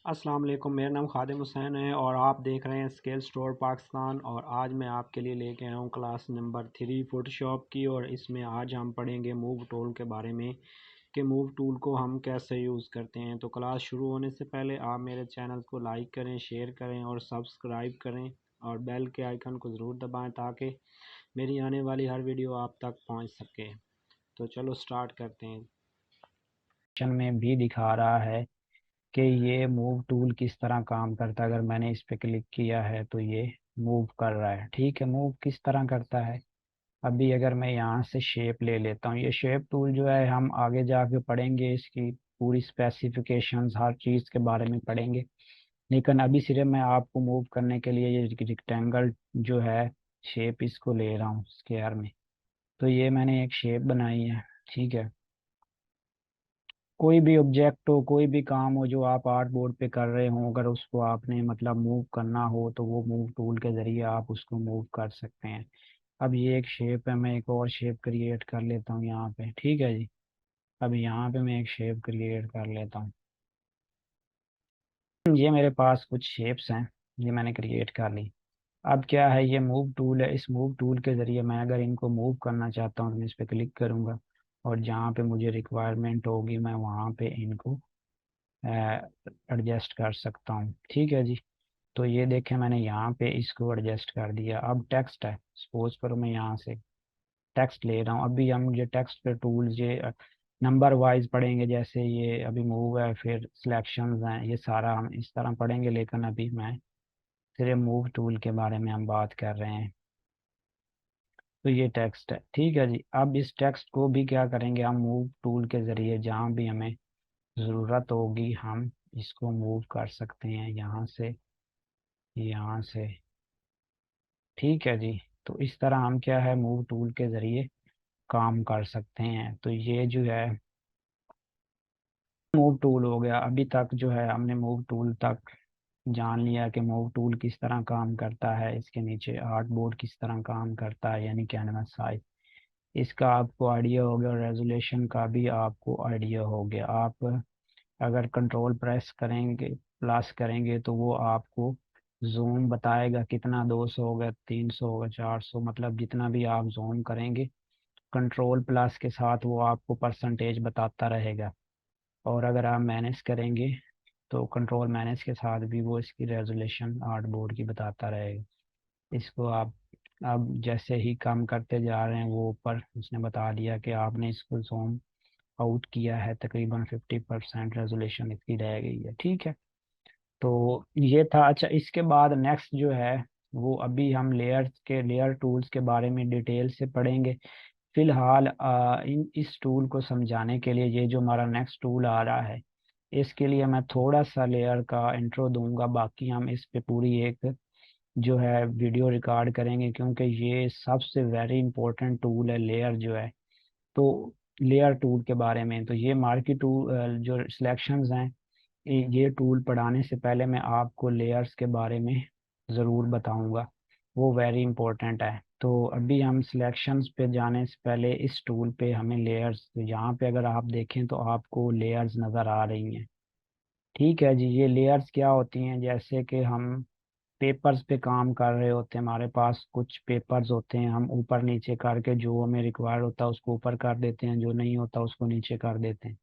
अस्सलाम वालेकुम, मेरा नाम खादिम हुसैन है और आप देख रहे हैं स्किल स्टोर पाकिस्तान। और आज मैं आपके लिए लेके आया हूँ क्लास नंबर 3 फोटोशॉप की। और इसमें आज हम पढ़ेंगे मूव टूल के बारे में कि मूव टूल को हम कैसे यूज़ करते हैं। तो क्लास शुरू होने से पहले आप मेरे चैनल को लाइक करें, शेयर करें और सब्सक्राइब करें और बेल के आइकन को ज़रूर दबाएँ ताकि मेरी आने वाली हर वीडियो आप तक पहुँच सके। तो चलो स्टार्ट करते हैं। में भी दिखा रहा है कि ये मूव टूल किस तरह काम करता है। अगर मैंने इस पे क्लिक किया है तो ये मूव कर रहा है। ठीक है, मूव किस तरह करता है। अभी अगर मैं यहाँ से शेप ले लेता हूँ, ये शेप टूल जो है हम आगे जाके पढ़ेंगे, इसकी पूरी स्पेसिफिकेशंस हर चीज़ के बारे में पढ़ेंगे। लेकिन अभी सिर्फ मैं आपको मूव करने के लिए ये रेक्टेंगल जो है शेप इसको ले रहा हूँ स्क्वायर में। तो ये मैंने एक शेप बनाई है। ठीक है, कोई भी ऑब्जेक्ट हो, कोई भी काम हो जो आप आर्ट बोर्ड पे कर रहे हो, अगर उसको आपने मतलब मूव करना हो तो वो मूव टूल के ज़रिए आप उसको मूव कर सकते हैं। अब ये एक शेप है, मैं एक और शेप क्रिएट कर लेता हूँ यहाँ पे। ठीक है जी, अब यहाँ पे मैं एक शेप क्रिएट कर लेता हूँ। ये मेरे पास कुछ शेप्स हैं, ये मैंने क्रिएट कर ली। अब क्या है, ये मूव टूल है। इस मूव टूल के ज़रिए मैं अगर इनको मूव करना चाहता हूँ तो मैं इस पर क्लिक करूँगा और जहाँ पे मुझे रिक्वायरमेंट होगी मैं वहाँ पे इनको एडजस्ट कर सकता हूँ। ठीक है जी, तो ये देखें मैंने यहाँ पे इसको एडजस्ट कर दिया। अब टेक्स्ट है, सपोज करो मैं यहाँ से टेक्स्ट ले रहा हूँ। अभी हम मुझे टेक्स्ट पे टूल्स ये नंबर वाइज पढ़ेंगे, जैसे ये अभी मूव है, फिर सिलेक्शंस हैं, ये सारा हम इस तरह पढ़ेंगे। लेकिन अभी मैं सिर्फ मूव टूल के बारे में हम बात कर रहे हैं। तो ये टेक्स्ट है। ठीक है जी, अब इस टेक्स्ट को भी क्या करेंगे, हम मूव टूल के ज़रिए जहाँ भी हमें ज़रूरत होगी हम इसको मूव कर सकते हैं, यहाँ से, यहाँ से। ठीक है जी, तो इस तरह हम क्या है मूव टूल के ज़रिए काम कर सकते हैं। तो ये जो है मूव टूल हो गया। अभी तक जो है हमने मूव टूल तक जान लिया कि मूव टूल किस तरह काम करता है, इसके नीचे आर्ट बोर्ड किस तरह काम करता है, यानी कैनवस साइज, इसका आपको आइडिया हो गया और रेजोल्यूशन का भी आपको आइडिया हो गया। आप अगर कंट्रोल प्रेस करेंगे, प्लस करेंगे, तो वो आपको जूम बताएगा कितना, 200 होगा, 300 होगा, 400, मतलब जितना भी आप जूम करेंगे कंट्रोल प्लस के साथ वो आपको परसेंटेज बताता रहेगा। और अगर आप मैनेज करेंगे तो कंट्रोल मैनेज के साथ भी वो इसकी रेजोल्यूशन आर्ट बोर्ड की बताता रहेगा। इसको आप अब जैसे ही कम करते जा रहे हैं वो ऊपर उसने बता दिया कि आपने इसको जूम आउट किया है, तकरीबन 50% रेजोल्यूशन इसकी रह गई है। ठीक है, तो ये था। अच्छा, इसके बाद नेक्स्ट जो है वो अभी हम लेयर टूल्स के बारे में डिटेल से पढ़ेंगे। फिलहाल इन इस टूल को समझाने के लिए ये जो हमारा नेक्स्ट टूल आ रहा है, इसके लिए मैं थोड़ा सा लेयर का इंट्रो दूंगा। बाकी हम इस पे पूरी एक जो है वीडियो रिकॉर्ड करेंगे, क्योंकि ये सबसे वेरी इंपॉर्टेंट टूल है लेयर जो है। तो लेयर टूल के बारे में, तो ये मार्की टूल जो सिलेक्शंस हैं, ये टूल पढ़ाने से पहले मैं आपको लेयर्स के बारे में ज़रूर बताऊंगा, वो वेरी इंपॉर्टेंट है। तो अभी हम सिलेक्शंस पे जाने से पहले इस टूल पे हमें लेयर्स, तो यहाँ पे अगर आप देखें तो आपको लेयर्स नज़र आ रही हैं। ठीक है जी, ये लेयर्स क्या होती हैं, जैसे कि हम पेपर्स पे काम कर रहे होते हैं, हमारे पास कुछ पेपर्स होते हैं, हम ऊपर नीचे करके जो हमें रिक्वायर होता है उसको ऊपर कर देते हैं, जो नहीं होता उसको नीचे कर देते हैं।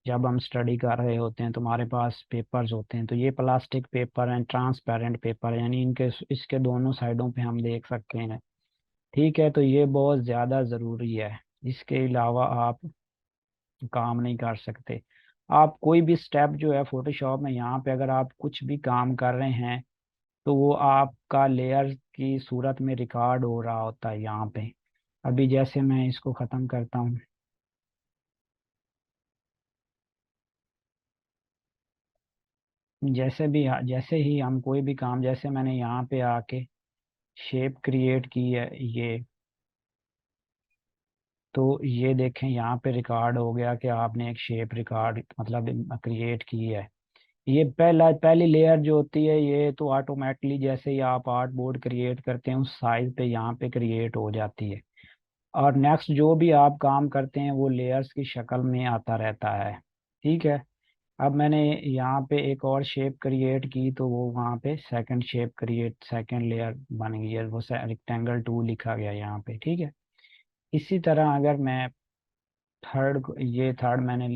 जब हम स्टडी कर रहे होते हैं तो हमारे पास पेपर्स होते हैं, तो ये प्लास्टिक पेपर हैं, ट्रांसपेरेंट पेपर है, यानी इनके इसके दोनों साइडों पे हम देख सकते हैं। ठीक है, तो ये बहुत ज़्यादा ज़रूरी है, इसके अलावा आप काम नहीं कर सकते। आप कोई भी स्टेप जो है फोटोशॉप में, यहाँ पे अगर आप कुछ भी काम कर रहे हैं तो वो आपका लेयर की सूरत में रिकॉर्ड हो रहा होता है यहाँ पे। अभी जैसे मैं इसको ख़त्म करता हूँ, जैसे ही हम कोई भी काम, जैसे मैंने यहाँ पे आके शेप क्रिएट की है ये, तो ये देखें यहाँ पे रिकॉर्ड हो गया कि आपने एक शेप रिकॉर्ड मतलब क्रिएट की है। ये पहली लेयर जो होती है ये तो ऑटोमेटिकली जैसे ही आप आर्ट बोर्ड क्रिएट करते हैं उस साइज पे यहाँ पे क्रिएट हो जाती है। और नेक्स्ट जो भी आप काम करते हैं वो लेयर्स की शक्ल में आता रहता है। ठीक है। अब मैंने यहाँ पे एक और शेप क्रिएट की तो वो वहाँ पे second shape create second layer बन गई है, वो रेक्टेंगल 2 लिखा गया यहाँ पे। ठीक है। इसी तरह अगर मैं ये थर्ड मैंने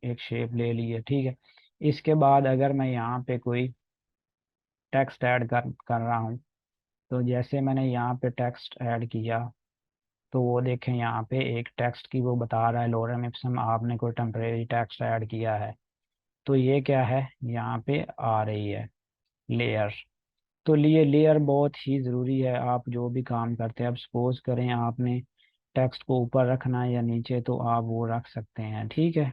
एक शेप ले ली है। ठीक है। इसके बाद अगर मैं यहाँ पे कोई टेक्स्ट ऐड कर रहा हूँ, तो जैसे मैंने यहाँ पे टेक्स्ट ऐड किया तो वो देखें यहाँ पे एक टेक्स्ट की वो बता रहा है लोरेम इप्सम आपने कोई टेम्परेरी टेक्स्ट ऐड किया है। तो ये क्या है, यहाँ पे आ रही है लेयर। तो ये लेयर बहुत ही ज़रूरी है आप जो भी काम करते हैं। अब सपोज करें आपने टेक्स्ट को ऊपर रखना है या नीचे, तो आप वो रख सकते हैं। ठीक है।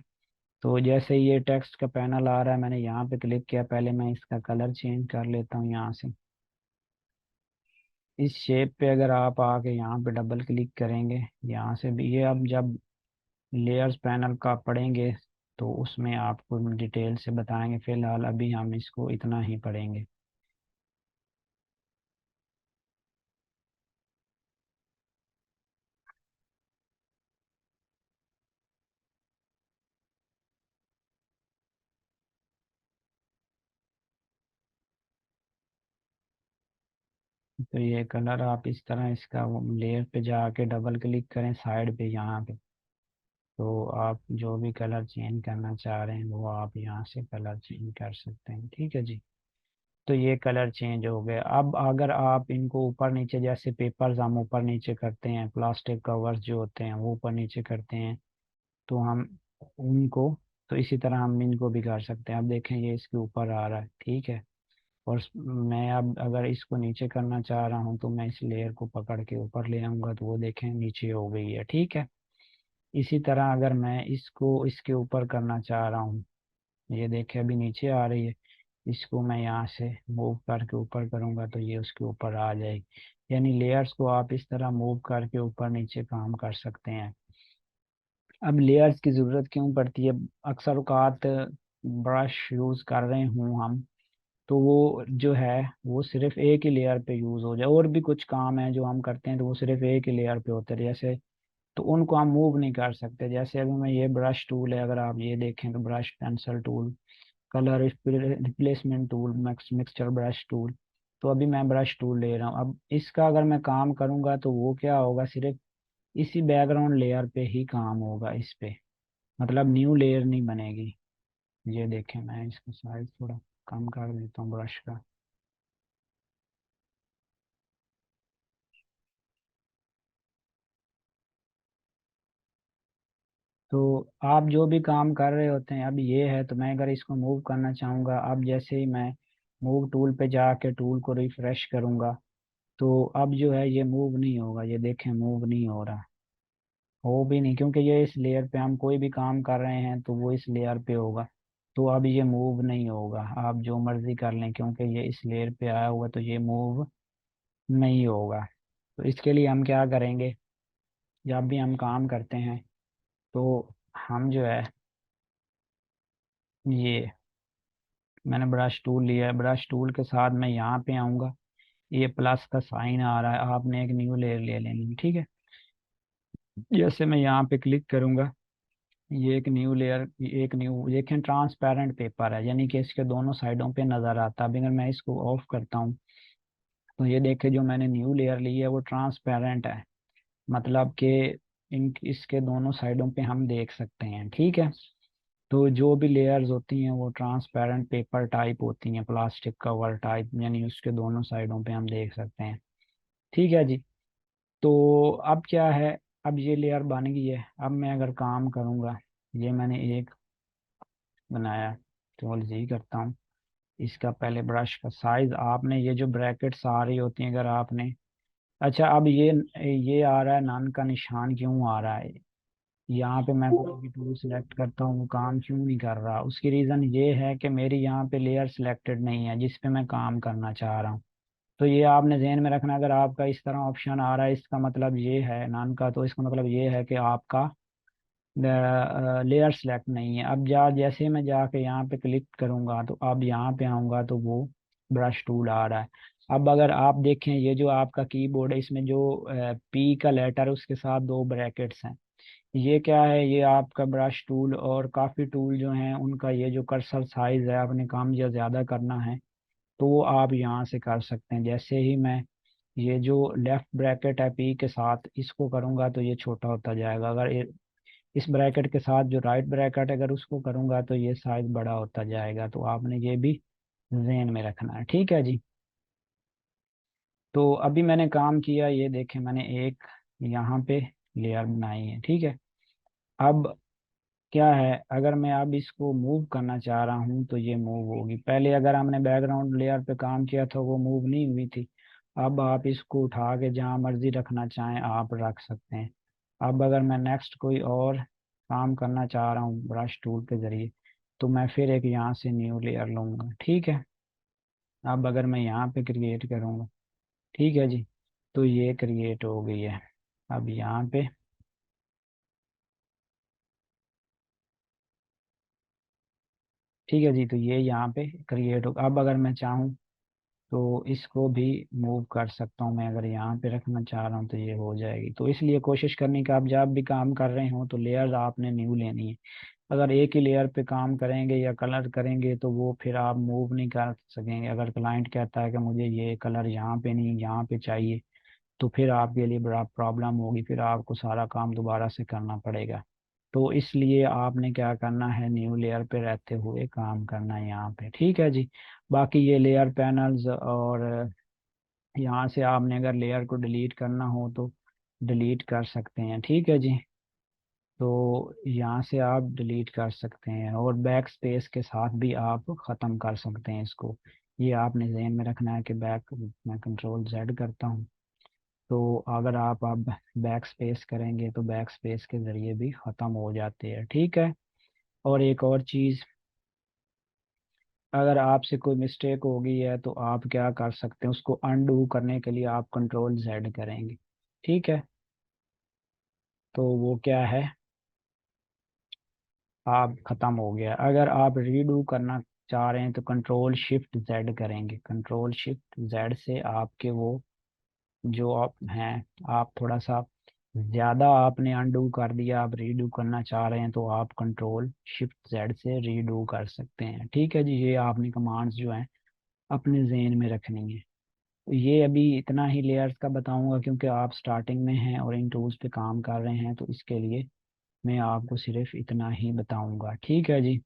तो जैसे ये टेक्स्ट का पैनल आ रहा है, मैंने यहाँ पे क्लिक किया, पहले मैं इसका कलर चेंज कर लेता हूँ यहाँ से। इस शेप पे अगर आप आके यहाँ पे डबल क्लिक करेंगे यहाँ से भी, ये अब जब लेयर्स पैनल का पढ़ेंगे तो उसमें आपको डिटेल से बताएंगे, फिलहाल अभी हम इसको इतना ही पढ़ेंगे। तो ये कलर आप इस तरह इसका वो लेयर पे जाके डबल क्लिक करें साइड पे यहाँ पे, तो आप जो भी कलर चेंज करना चाह रहे हैं वो आप यहाँ से कलर चेंज कर सकते हैं। ठीक है जी। तो ये कलर चेंज हो गए। अब अगर आप इनको ऊपर नीचे, जैसे पेपर्स हम ऊपर नीचे करते हैं, प्लास्टिक कवर्स जो होते हैं वो ऊपर नीचे करते हैं, तो हम उनको, तो इसी तरह हम इनको भी कर सकते हैं। अब देखें ये इसके ऊपर आ रहा है। ठीक है। और मैं अब अगर इसको नीचे करना चाह रहा हूँ तो मैं इस लेयर को पकड़ के ऊपर ले आऊंगा तो वो देखें नीचे हो गई है। ठीक है। इसी तरह अगर मैं इसको इसके ऊपर करना चाह रहा हूँ, ये देखें अभी नीचे आ रही है, इसको मैं यहाँ से मूव करके ऊपर करूँगा तो ये उसके ऊपर आ जाएगी। यानी लेयर्स को आप इस तरह मूव करके ऊपर नीचे काम कर सकते हैं। अब लेयर्स की ज़रूरत क्यों पड़ती है, अक्सर औकात ब्रश यूज़ कर रहे हूँ हम, तो वो जो है वो सिर्फ एक ही लेयर पे यूज़ हो जाए, और भी कुछ काम है जो हम करते हैं तो वो सिर्फ एक ही लेयर पे होते हैं, जैसे तो उनको हम मूव नहीं कर सकते। जैसे अभी मैं ये ब्रश टूल है, अगर आप ये देखें तो brush pencil tool, colour replacement tool, mixture brush tool, तो अभी मैं ब्रश टूल ले रहा हूँ। अब इसका अगर मैं काम करूँगा तो वो क्या होगा, सिर्फ इसी बैकग्राउंड लेयर पे ही काम होगा इस पे, मतलब न्यू लेयर नहीं बनेगी। ये देखें मैं इसका साइज थोड़ा कम कर देता हूँ ब्रश का। तो आप जो भी काम कर रहे होते हैं, अब ये है तो मैं अगर इसको मूव करना चाहूँगा, अब जैसे ही मैं मूव टूल पे जाके टूल को रिफ्रेश करूँगा तो अब जो है ये मूव नहीं होगा। ये देखें मूव नहीं हो रहा, हो भी नहीं, क्योंकि ये इस लेयर पे हम कोई भी काम कर रहे हैं तो वो इस लेयर पे होगा। तो अब ये मूव नहीं होगा, आप जो मर्जी कर लें, क्योंकि ये इस लेयर पे आया हुआ तो ये मूव नहीं होगा। तो इसके लिए हम क्या करेंगे, जब भी हम काम करते हैं तो हम जो है, ये मैंने ब्रश टूल लिया है, ब्रश टूल के साथ मैं यहाँ पे आऊँगा, ये प्लस का साइन आ रहा है, आपने एक न्यू लेयर ले लेनी है। ठीक है। जैसे मैं यहाँ पे क्लिक करूँगा, ये एक न्यू लेयर, एक न्यू देखें ट्रांसपेरेंट पेपर है, यानी कि इसके दोनों साइडों पे नज़र आता है। अभी अगर मैं इसको ऑफ करता हूँ तो ये देखे जो मैंने न्यू लेयर ली है वो ट्रांसपेरेंट है, मतलब कि इन इसके दोनों साइडों पे हम देख सकते हैं। ठीक है। तो जो भी लेयर्स होती हैं वो ट्रांसपेरेंट पेपर टाइप होती हैं, प्लास्टिक कवर टाइप, यानी उसके दोनों साइडों पे हम देख सकते हैं। ठीक है जी। तो अब क्या है, अब ये लेयर बन गई है। अब मैं अगर काम करूँगा, ये मैंने एक बनाया, तो जी करता हूँ, इसका पहले ब्रश का साइज, आपने ये जो ब्रैकेट्स आ रही होती हैं अगर आपने, अच्छा अब ये आ रहा है नन का निशान क्यों आ रहा है, यहाँ पे मैं कोई भी टूल सेलेक्ट करता हूँ वो काम क्यों नहीं कर रहा, उसकी रीज़न ये है कि मेरी यहाँ पे लेयर सिलेक्टेड नहीं है जिस पे मैं काम करना चाह रहा हूँ। तो ये आपने ध्यान में रखना, अगर आपका इस तरह ऑप्शन आ रहा है इसका मतलब ये है नन का, तो इसका मतलब ये है कि आपका लेयर सेलेक्ट नहीं है। अब जैसे मैं जाके यहाँ पे क्लिक करूँगा तो अब यहाँ पे आऊँगा तो वो ब्रश टूल आ रहा है। अब अगर आप देखें ये जो आपका कीबोर्ड है इसमें जो पी का लेटर है उसके साथ दो ब्रैकेट्स हैं, ये क्या है, ये आपका ब्रश टूल और काफ़ी टूल जो हैं उनका ये जो कर्सर साइज है, आपने काम जो ज़्यादा करना है तो वो आप यहाँ से कर सकते हैं। जैसे ही मैं ये जो लेफ्ट ब्रैकेट है पी के साथ इसको करूँगा तो ये छोटा होता जाएगा, अगर इस ब्रैकेट के साथ जो राइट ब्रैकेट अगर उसको करूँगा तो ये साइज बड़ा होता जाएगा। तो आपने ये भी ज़हन में रखना है, ठीक है जी। तो अभी मैंने काम किया, ये देखें मैंने एक यहाँ पे लेयर बनाई है, ठीक है। अब क्या है, अगर मैं अब इसको मूव करना चाह रहा हूँ तो ये मूव होगी। पहले अगर हमने बैकग्राउंड लेयर पे काम किया था वो मूव नहीं हुई थी। अब आप इसको उठा के जहाँ मर्जी रखना चाहें आप रख सकते हैं। अब अगर मैं नेक्स्ट कोई और काम करना चाह रहा हूँ ब्रश टूल के जरिए तो मैं फिर एक यहाँ से न्यू लेयर लूँगा, ठीक है। अब अगर मैं यहाँ पे क्रिएट करूँगा, ठीक है जी, तो ये क्रिएट हो गई है। अब यहाँ पे, ठीक है जी, तो ये यहाँ पे क्रिएट हो। अब अगर मैं चाहूँ तो इसको भी मूव कर सकता हूँ मैं, अगर यहाँ पे रखना चाह रहा हूँ तो ये हो जाएगी। तो इसलिए कोशिश करनी कि आप जब भी काम कर रहे हो तो लेयर्स आपने न्यू लेनी है। अगर एक ही लेयर पे काम करेंगे या कलर करेंगे तो वो फिर आप मूव नहीं कर सकेंगे। अगर क्लाइंट कहता है कि मुझे ये कलर यहाँ पे नहीं यहाँ पे चाहिए तो फिर आपके लिए बड़ा प्रॉब्लम होगी, फिर आपको सारा काम दोबारा से करना पड़ेगा। तो इसलिए आपने क्या करना है, न्यू लेयर पे रहते हुए काम करना है यहाँ पे, ठीक है जी। बाकी ये लेयर पैनल्स और यहाँ से आपने अगर लेयर को डिलीट करना हो तो डिलीट कर सकते हैं, ठीक है जी। तो यहाँ से आप डिलीट कर सकते हैं और बैक स्पेस के साथ भी आप ख़त्म कर सकते हैं इसको। ये आपने ज़हन में रखना है कि बैक, मैं कंट्रोल जेड करता हूँ तो अगर आप अब बैक स्पेस करेंगे तो बैक स्पेस के ज़रिए भी ख़त्म हो जाते हैं, ठीक है। और एक और चीज़, अगर आपसे कोई मिस्टेक हो गई है तो आप क्या कर सकते हैं, उसको अनडू करने के लिए आप कंट्रोल जेड करेंगे, ठीक है। तो वो क्या है, आप ख़त्म हो गया। अगर आप रीडू करना चाह रहे हैं तो कंट्रोल शिफ्ट जेड करेंगे, कंट्रोल शिफ्ट जेड से आपके वो जो आप हैं, आप थोड़ा सा ज़्यादा आपने अनडू कर दिया, आप रीडू करना चाह रहे हैं तो आप कंट्रोल शिफ्ट जेड से रीडू कर सकते हैं, ठीक है जी। ये आपने कमांड्स जो हैं अपने जहन में रखनी है। तो ये अभी इतना ही लेयर्स का बताऊंगा क्योंकि आप स्टार्टिंग में हैं और इन टूल्स पे काम कर रहे हैं, तो इसके लिए मैं आपको सिर्फ इतना ही बताऊंगा, ठीक है जी।